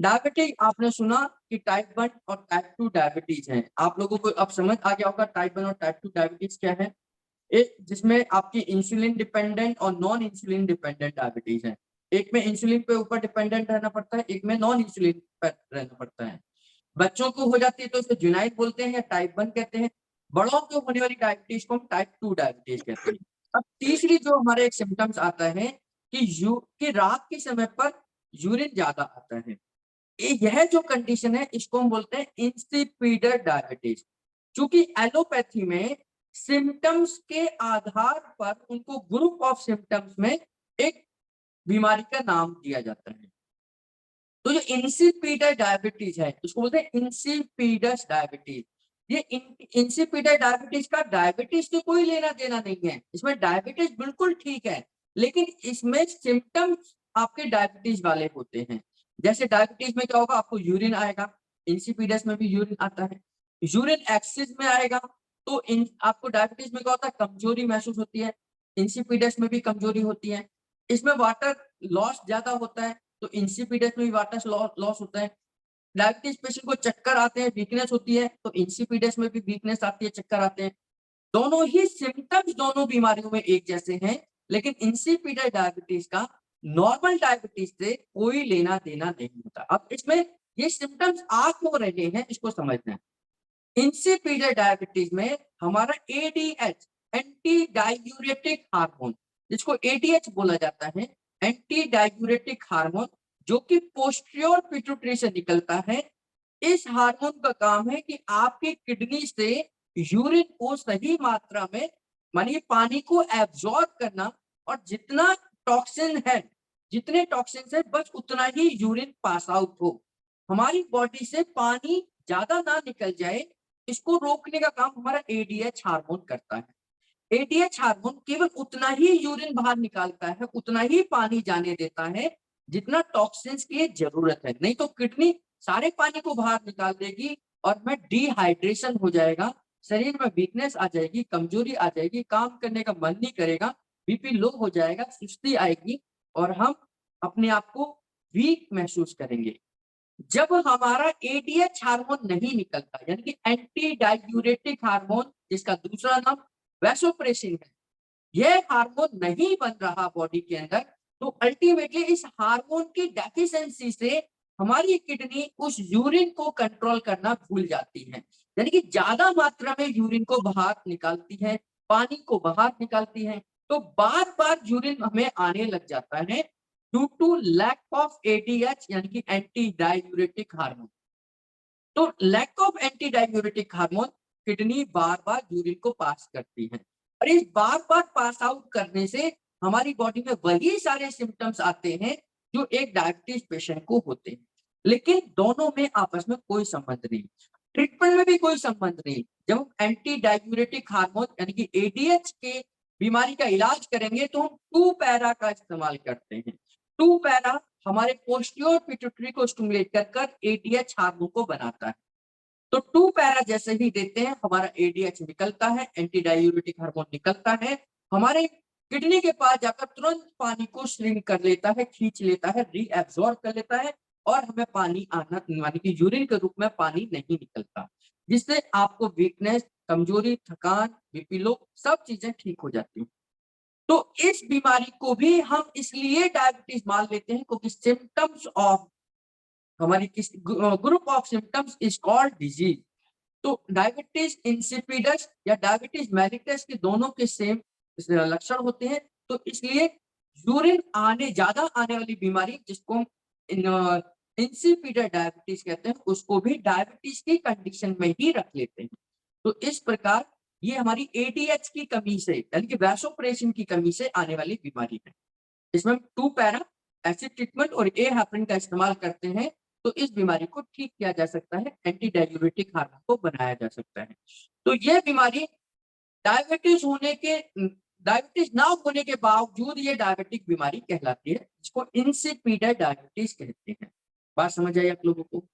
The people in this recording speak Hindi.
डायबिटीज आपने सुना कि टाइप 1 और टाइप 2 डायबिटीज हैं। आप लोगों को अब समझ आ गया होगा टाइप 1 और टाइप 2 डायबिटीज क्या है। एक जिसमें आपकी इंसुलिन डिपेंडेंट और नॉन इंसुलिन डिपेंडेंट डायबिटीज है। एक में इंसुलिन पे ऊपर डिपेंडेंट रहना पड़ता है, एक में नॉन इंसुलिन पर रहना पड़ता है। बच्चों को हो जाती है तो उसे जुनाइड बोलते हैं या टाइप 1 कहते हैं। बड़ों को होने वाली डायबिटीज को हम टाइप 2 डायबिटीज कहते हैं। अब तीसरी जो हमारे एक सिम्टम्स आता है कि रात के समय पर यूरिन ज्यादा आता है। यह जो कंडीशन है इसको हम बोलते हैं इंसिपिडस डायबिटीज। क्योंकि एलोपैथी में सिम्टम्स के आधार पर उनको ग्रुप ऑफ सिम्टम्स में एक बीमारी का नाम दिया जाता है। तो जो इंसिपिडस डायबिटीज है उसको बोलते हैं इंसिपिडस डायबिटीज। ये इंसिपिडस डायबिटीज का डायबिटीज से कोई लेना देना नहीं है। इसमें डायबिटीज बिल्कुल ठीक है, लेकिन इसमें सिम्टम्स आपके डायबिटीज वाले होते हैं। जैसे डायबिटीज में क्या होगा, आपको यूरिन आएगा, इंसिपिडस में भी यूरिन आता है। यूरिन एक्सेस में आएगा तो आपको डायबिटीज में क्या होता है, कमजोरी महसूस होती है। इंसिपिडस में भी कमजोरी होती है। इसमें वाटर लॉस ज्यादा होता है तो इंसिपिडस में भी वाटर लॉस होता है। डायबिटीज पेशेंट को चक्कर आते हैं, वीकनेस होती है, तो इंसिपिडस में भी वीकनेस आती है, चक्कर आते हैं। दोनों ही सिम्टम्स दोनों बीमारियों में एक जैसे हैं, लेकिन इंसिपिडस डायबिटीज का नॉर्मल डायबिटीज से कोई लेना देना नहीं होता। अब इसमें ये सिम्टम्स आ क्यों रहे हैं इसको समझना है। इंसिपिडस डायबिटीज में हमारा एडीएच, एंटी डायूरेटिक हार्मोन, जिसको एडीएच बोला जाता है, एंटी डायूरेटिक हार्मोन, जो कि पोस्टीरियर पिट्यूटरी से निकलता है। इस हार्मोन का काम है कि आपकी किडनी से यूरिन को सही मात्रा में, मानिए पानी को एब्जॉर्ब करना, और जितना टॉक्सिन है, जितने टॉक्सिन है बस उतना ही यूरिन पास आउट हो। हमारी बॉडी से पानी ज्यादा ना निकल जाए, इसको रोकने का काम हमारा एडीएच हार्मोन करता है। एडीएच हार्मोन केवल उतना ही यूरिन बाहर निकालता है, उतना ही पानी जाने देता है जितना टॉक्सिन्स की जरूरत है। नहीं तो किडनी सारे पानी को बाहर निकाल देगी और में डिहाइड्रेशन हो जाएगा, शरीर में वीकनेस आ जाएगी, कमजोरी आ जाएगी, काम करने का मन नहीं करेगा, बीपी लो हो जाएगा, सुस्ती आएगी और हम अपने आप को वीक महसूस करेंगे। जब हमारा एडीएच हार्मोन नहीं निकलता, यानी कि एंटी डायूरेटिक हार्मोन, जिसका दूसरा नाम वैसोप्रेसिन है, यह हार्मोन नहीं बन रहा बॉडी के अंदर, तो अल्टीमेटली इस हार्मोन की डेफिशिएंसी से हमारी किडनी उस यूरिन को कंट्रोल करना भूल जाती है। यानी कि ज्यादा मात्रा में यूरिन को बाहर निकालती है, पानी को बाहर निकालती है, तो बार बार यूरिन हमें आने लग जाता है due to lack of ADH, यानी कि एंटी डायूरेटिक हार्मोन। तो lack of anti diuretic hormone, kidney बार बार यूरिन को पास करती है, और इस बार बार पास आउट करने से हमारी बॉडी में वही सारे सिम्टम्स आते हैं जो एक डायबिटीज पेशेंट को होते हैं। लेकिन दोनों में आपस में कोई संबंध नहीं, ट्रीटमेंट में भी कोई संबंध नहीं। जब हम एंटी डायूरेटिक हार्मोन यानी कि एडीएच के बीमारी का इलाज करेंगे तो हम 2 पैरा का इस्तेमाल करते हैं। 2 पैरा हमारे पोस्टीरियर पिट्यूटरी को स्टिमुलेट कर एडीएच हार्मोन को बनाता है। तो 2 पैरा जैसे ही देते हैं हमारा एडीएच निकलता है, एंटी डायूरेटिक हार्मोन निकलता है, हमारे किडनी के पास जाकर तुरंत पानी को श्रिंक कर लेता है, खींच लेता है, रीएब्सॉर्ब कर लेता है, और हमें पानी आना, यानी कि यूरिन के रूप में पानी नहीं निकलता, जिससे आपको वीकनेस, कमजोरी, थकान, बीपी लो, सब चीजें ठीक हो जाती हैं। तो इस बीमारी को भी हम इसलिए डायबिटीज मान लेते हैं क्योंकि सिम्टम्स ऑफ हमारी किस group of symptoms is called disease. तो डायबिटीज इंसिपिडस या डायबिटीज मेलिटस के दोनों के सेम लक्षण होते हैं, तो इसलिए यूरिन ज्यादा आने वाली बीमारी, जिसको हम इंसिपिडस डायबिटीज कहते हैं, उसको भी डायबिटीज की कंडीशन में ही रख लेते हैं। तो इस प्रकार ये हमारी एडीएच की कमी से, यानी कि वैसोप्रेसिन की कमी से आने वाली बीमारी है। इसमें हम 2 पैरा एसिड ट्रीटमेंट और ए हेपरिन का इस्तेमाल करते हैं, तो इस बीमारी को ठीक किया जा सकता है, एंटी डायूरेटिक हार्मोन को बनाया जा सकता है। तो यह बीमारी डायबिटीज ना होने के बावजूद ये डायबिटिक बीमारी कहलाती है, इसको इंसिपिडस डायबिटीज कहते हैं। बात समझ आई आप लोगों को?